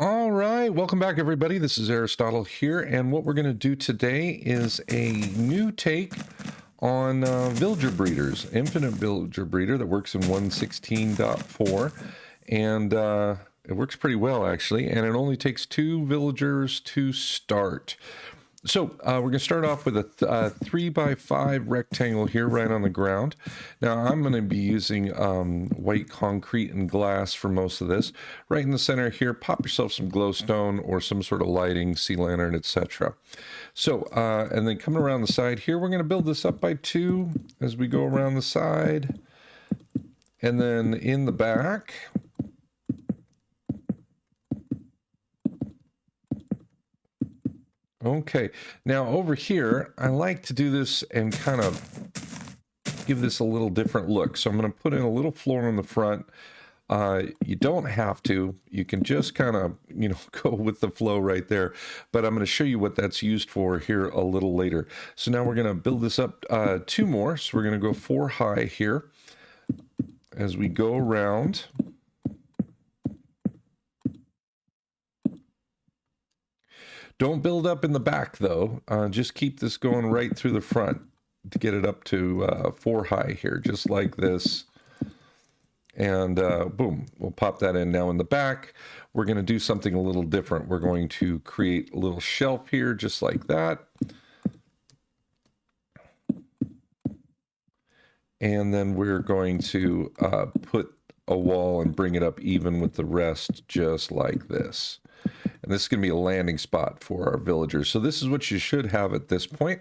All right, welcome back, everybody. This is Aristotle here, and what we're going to do today is a new take on villager breeders, infinite villager breeder that works in 1.16.4, and it works pretty well actually, and it only takes 2 villagers to start. So we're going to start off with a 3x5 rectangle here right on the ground. Now I'm going to be using white concrete and glass for most of this. Right in the center here, pop yourself some glowstone or some sort of lighting, sea lantern, etc. So, and then coming around the side here, we're going to build this up by 2 as we go around the side. And then in the back, okay, now over here, I like to do this and kind of give this a little different look. So I'm going to put in a little floor in the front. You don't have to. You can just kind of, go with the flow right there. But I'm going to show you what that's used for here a little later. So now we're going to build this up 2 more. So we're going to go 4 high here as we go around. Don't build up in the back, though. Just keep this going right through the front to get it up to 4 high here, just like this. And boom, we'll pop that in. Now in the back, we're going to do something a little different. We're going to create a little shelf here, just like that. And then we're going to put a wall and bring it up even with the rest, just like this. And this is going to be a landing spot for our villagers. So this is what you should have at this point.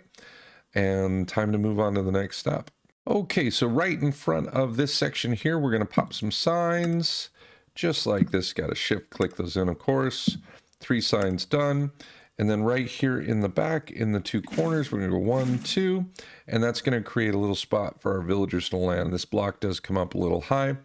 And time to move on to the next step. Okay, so right in front of this section here, we're going to pop some signs, just like this. Got to shift click those in, of course. 3 signs done. And then right here in the back, in the 2 corners, we're going to go 1, 2, and that's going to create a little spot for our villagers to land. This block does come up a little high.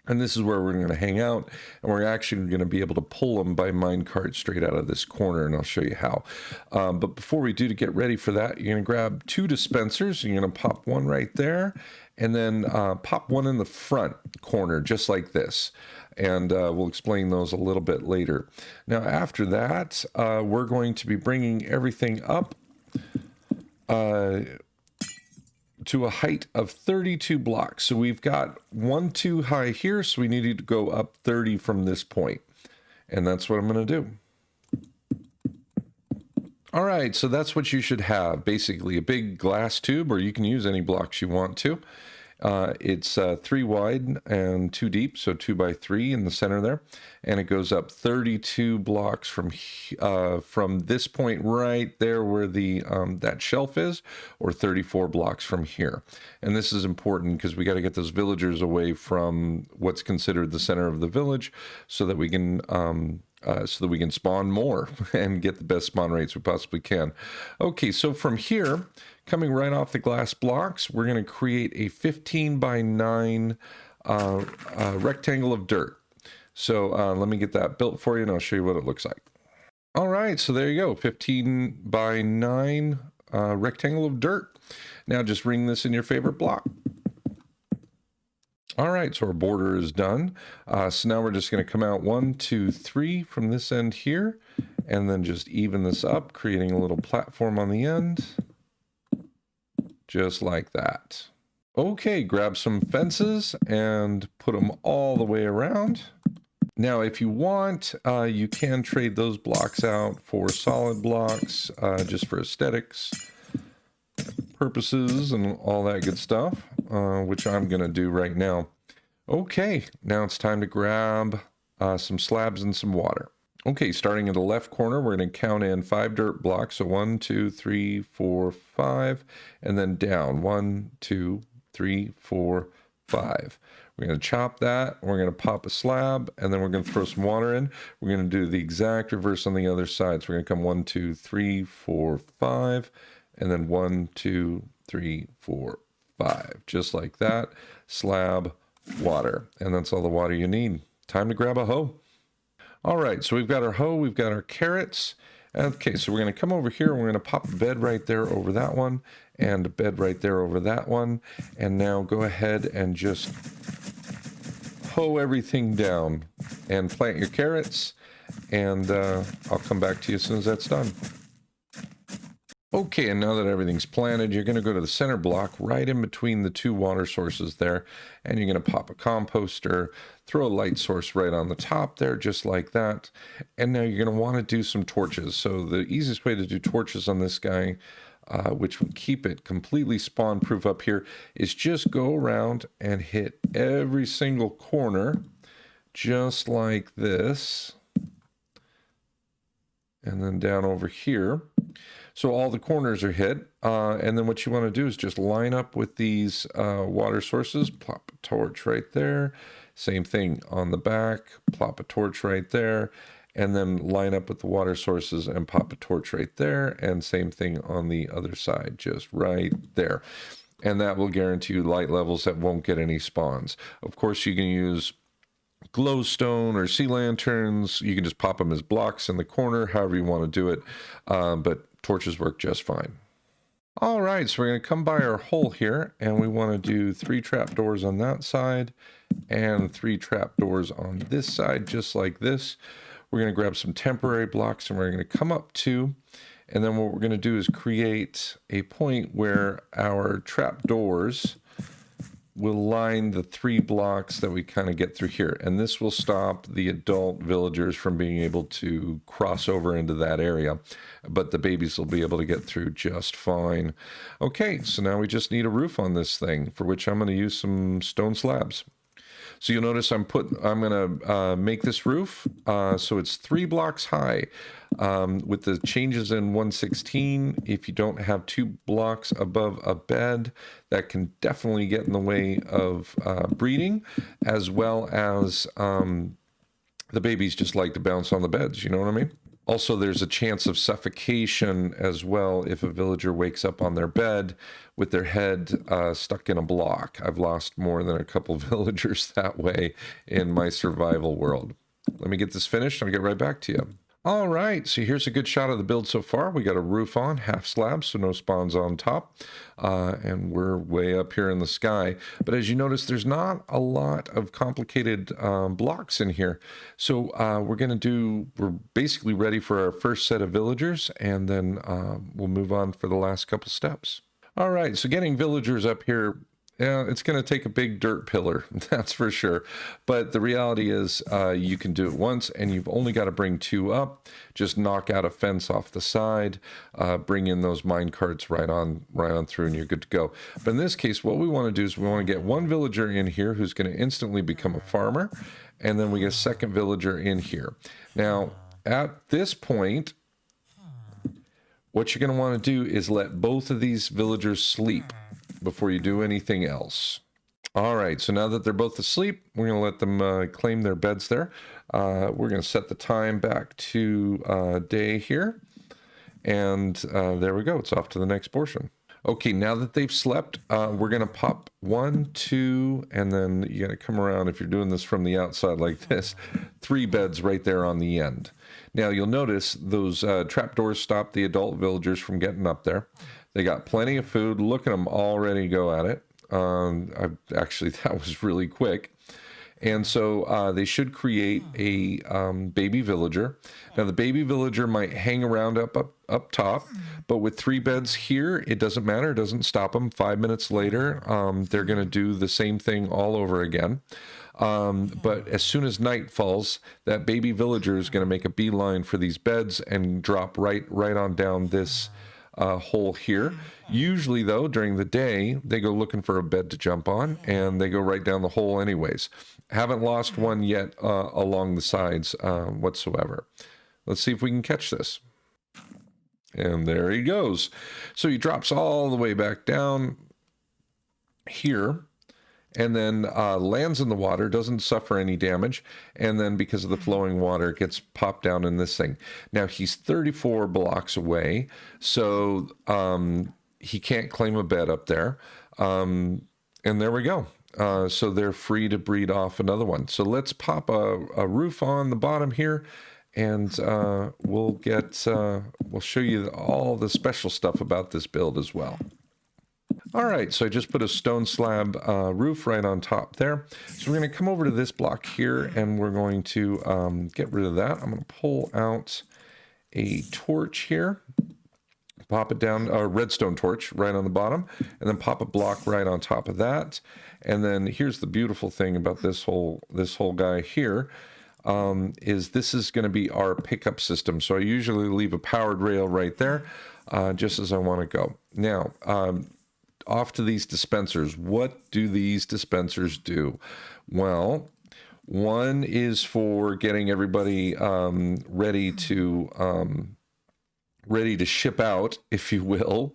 And this is where we're going to hang out, and we're actually going to be able to pull them by minecart straight out of this corner, and I'll show you how. But before we do, to get ready for that, you're going to grab 2 dispensers. You're going to pop one right there, and then pop one in the front corner, just like this. And we'll explain those a little bit later. Now, after that, we're going to be bringing everything up to a height of 32 blocks. So we've got 1 2 high here, so we needed to go up 30 from this point. And that's what I'm going to do. All right, so that's what you should have. Basically a big glass tube, or you can use any blocks you want to. It's 3 wide and 2 deep, so 2 by 3 in the center there, and it goes up 32 blocks from this point right there where the that shelf is, or 34 blocks from here. And this is important because we got to get those villagers away from what's considered the center of the village, so that we can spawn more and get the best spawn rates we possibly can. Okay, so from here, coming right off the glass blocks, we're going to create a 15 by 9 rectangle of dirt. So let me get that built for you, and I'll show you what it looks like. All right, so there you go, 15 by 9 rectangle of dirt. Now just ring this in your favorite block. All right, so our border is done. So now we're just going to come out 1 2 3 from this end here, and then just even this up, creating a little platform on the end. Just like that. Okay, grab some fences and put them all the way around. Now, if you want, you can trade those blocks out for solid blocks, just for aesthetics purposes and all that good stuff, which I'm going to do right now. Okay, now it's time to grab some slabs and some water. Okay, starting in the left corner, we're going to count in 5 dirt blocks. So 1 2 3 4 5, and then down 1 2 3 4 5. We're going to chop that. We're going to pop a slab, and then we're going to throw some water in. We're going to do the exact reverse on the other side. So we're going to come 1 2 3 4 5, and then 1 2 3 4 5, just like that. Slab, water, and that's all the water you need. Time to grab a hoe. All right, so we've got our hoe, we've got our carrots. Okay, so we're going to come over here, and we're going to pop a bed right there over that one, and a bed right there over that one. And now go ahead and just hoe everything down and plant your carrots. and I'll come back to you as soon as that's done. Okay, and now that everything's planted, you're going to go to the center block right in between the two water sources there, and you're going to pop a composter, throw a light source right on the top there, just like that. And now you're going to want to do some torches. So the easiest way to do torches on this guy, which will keep it completely spawn proof up here, is just go around and hit every single corner, just like this. And then down over here. So all the corners are hit, and then what you want to do is just line up with these water sources, plop a torch right there, same thing on the back, plop a torch right there, and then line up with the water sources and pop a torch right there, and same thing on the other side, just right there. And that will guarantee you light levels that won't get any spawns. Of course, you can use glowstone or sea lanterns. You can just pop them as blocks in the corner, however you want to do it, but torches work just fine. All right, so we're going to come by our hole here, and we want to do 3 trapdoors on that side and 3 trapdoors on this side, just like this. We're going to grab some temporary blocks, and we're going to come up 2, and then what we're going to do is create a point where our trapdoors will line the 3 blocks that we kind of get through here. And this will stop the adult villagers from being able to cross over into that area. But the babies will be able to get through just fine. Okay, so now we just need a roof on this thing, for which I'm going to use some stone slabs. So you'll notice I'm going to make this roof so it's 3 blocks high. With the changes in 116, if you don't have 2 blocks above a bed, that can definitely get in the way of breeding, as well as the babies just like to bounce on the beds, you know what I mean? Also, there's a chance of suffocation as well if a villager wakes up on their bed with their head stuck in a block. I've lost more than a couple villagers that way in my survival world. Let me get this finished and I'll get right back to you. All right, so here's a good shot of the build so far. We got a roof on, half slab, so no spawns on top. And we're way up here in the sky. But as you notice, there's not a lot of complicated blocks in here. So we're basically ready for our first set of villagers, and then we'll move on for the last couple steps. All right, so getting villagers up here, yeah, it's going to take a big dirt pillar, that's for sure. But the reality is you can do it once, and you've only got to bring 2 up. Just knock out a fence off the side, bring in those mine carts right on through, and you're good to go. But in this case, what we want to do is we want to get 1 villager in here who's going to instantly become a farmer, and then we get a 2nd villager in here. Now, at this point, what you're going to want to do is let both of these villagers sleep before you do anything else. All right, so now that they're both asleep, we're going to let them claim their beds there. We're going to set the time back to day here. And there we go. It's off to the next portion. Okay, now that they've slept, we're going to pop 1, 2, and then you got to come around, if you're doing this from the outside like this, 3 beds right there on the end. Now, you'll notice those trapdoors stop the adult villagers from getting up there. They got plenty of food. Look at them already go at it. Actually, that was really quick. And so they should create a baby villager. Now, the baby villager might hang around up top, but with 3 beds here, it doesn't matter. It doesn't stop them. 5 minutes later, they're going to do the same thing all over again. But as soon as night falls, that baby villager is going to make a beeline for these beds and drop right on down this hole here. Usually, though, during the day, they go looking for a bed to jump on, and they go right down the hole anyways. Haven't lost one yet along the sides whatsoever. Let's see if we can catch this. And there he goes. So he drops all the way back down here, and then lands in the water, doesn't suffer any damage, and then because of the flowing water, it gets popped down in this thing. Now, he's 34 blocks away, so he can't claim a bed up there, and there we go. So they're free to breed off another one. So let's pop a roof on the bottom here, and we'll show you all the special stuff about this build as well. All right, so I just put a stone slab roof right on top there. So we're going to come over to this block here, and we're going to get rid of that. I'm going to pull out a torch here, pop it down, a redstone torch right on the bottom, and then pop a block right on top of that. And then here's the beautiful thing about this whole guy here. Is this is going to be our pickup system. So I usually leave a powered rail right there, just as I want to go. Now, off to these dispensers. What do these dispensers do? Well, one is for getting everybody ready to ship out, if you will,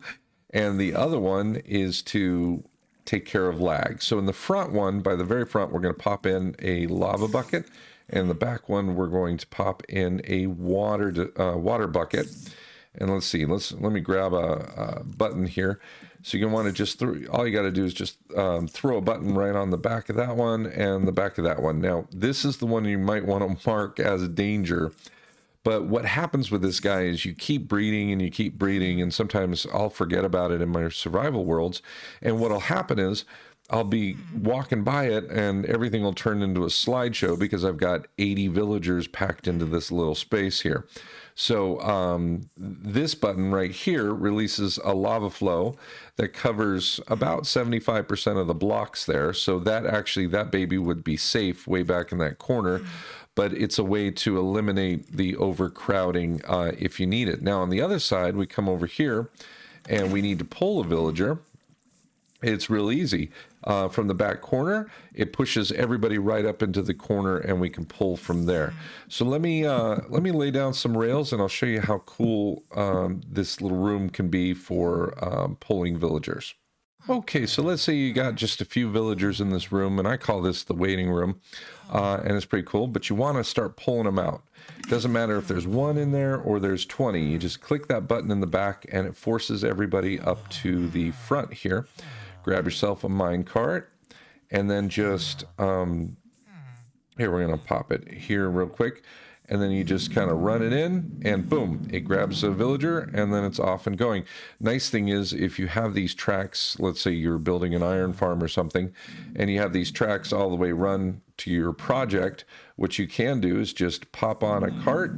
and the other one is to take care of lag. So in the front one, by the very front, we're going to pop in a lava bucket, and the back one we're going to pop in a water bucket. And let's see, let me grab a button here. So you can want to just all you got to do is just throw a button right on the back of that one and the back of that one. Now this is the one you might want to mark as danger. But what happens with this guy is you keep breeding and you keep breeding, and sometimes I'll forget about it in my survival worlds. And what'll happen is I'll be walking by it and everything will turn into a slideshow because I've got 80 villagers packed into this little space here. So this button right here releases a lava flow that covers about 75% of the blocks there. So that baby would be safe way back in that corner. But it's a way to eliminate the overcrowding if you need it. Now on the other side, we come over here and we need to pull a villager. It's real easy. From the back corner, it pushes everybody right up into the corner, and we can pull from there. So let me lay down some rails, and I'll show you how cool this little room can be for pulling villagers. Okay, so let's say you got just a few villagers in this room, and I call this the waiting room, and it's pretty cool, but you want to start pulling them out. It doesn't matter if there's one in there or there's 20. You just click that button in the back, and it forces everybody up to the front here. Grab yourself a mine cart, and then just, here, we're going to pop it here real quick, and then you just kind of run it in, and boom, it grabs a villager, and then it's off and going. Nice thing is, if you have these tracks, let's say you're building an iron farm or something, and you have these tracks all the way run to your project, what you can do is just pop on a cart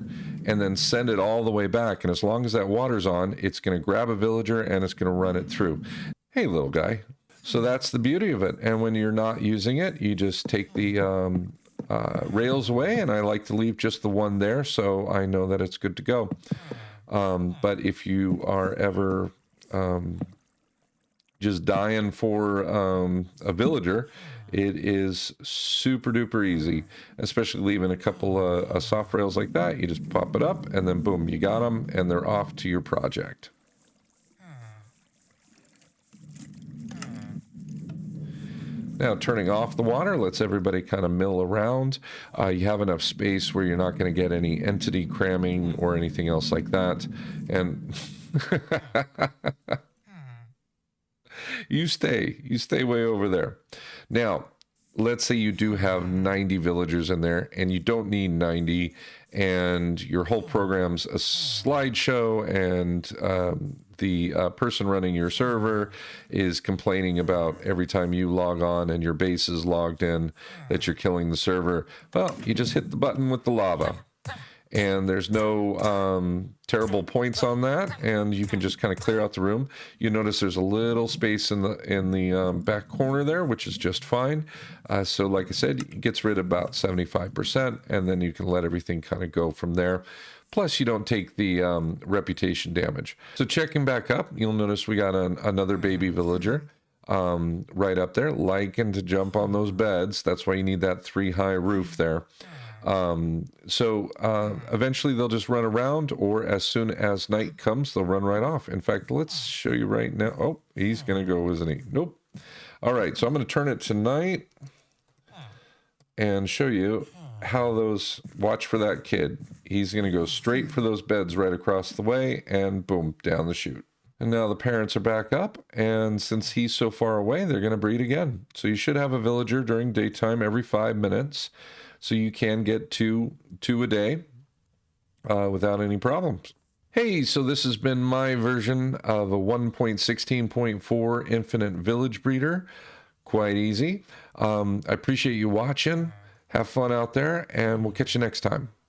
and then send it all the way back, and as long as that water's on, it's going to grab a villager and it's going to run it through. Hey, little guy. So that's the beauty of it. And when you're not using it, you just take the rails away, and I like to leave just the one there so I know that it's good to go. But if you are ever just dying for a villager, it is super duper easy, especially leaving a couple of soft rails like that. You just pop it up, and then boom, you got them, and they're off to your project. Now, turning off the water lets everybody kind of mill around. You have enough space where you're not going to get any entity cramming or anything else like that. And you stay way over there. Now, let's say you do have 90 villagers in there, and you don't need 90, and your whole program's a slideshow, and the person running your server is complaining about every time you log on and your base is logged in that you're killing the server. Well, you just hit the button with the lava, and there's no terrible points on that, and you can just kind of clear out the room. You notice there's a little space in the back corner there, which is just fine. So like I said, it gets rid of about 75%, and then you can let everything kind of go from there. Plus, you don't take the reputation damage. So checking back up, you'll notice we got another baby villager right up there, liking to jump on those beds. That's why you need that 3-high roof there. Eventually they'll just run around, or as soon as night comes, they'll run right off. In fact, let's show you right now. Oh, he's going to go, isn't he? Nope. All right, so I'm going to turn it to night and show you how those, watch for that kid. He's going to go straight for those beds right across the way, and boom, down the chute. And now the parents are back up, and since he's so far away, they're going to breed again. So you should have a villager during daytime every 5 minutes. So you can get two a day without any problems. Hey, so this has been my version of a 1.16.4 infinite village breeder. Quite easy. I appreciate you watching. Have fun out there, and we'll catch you next time.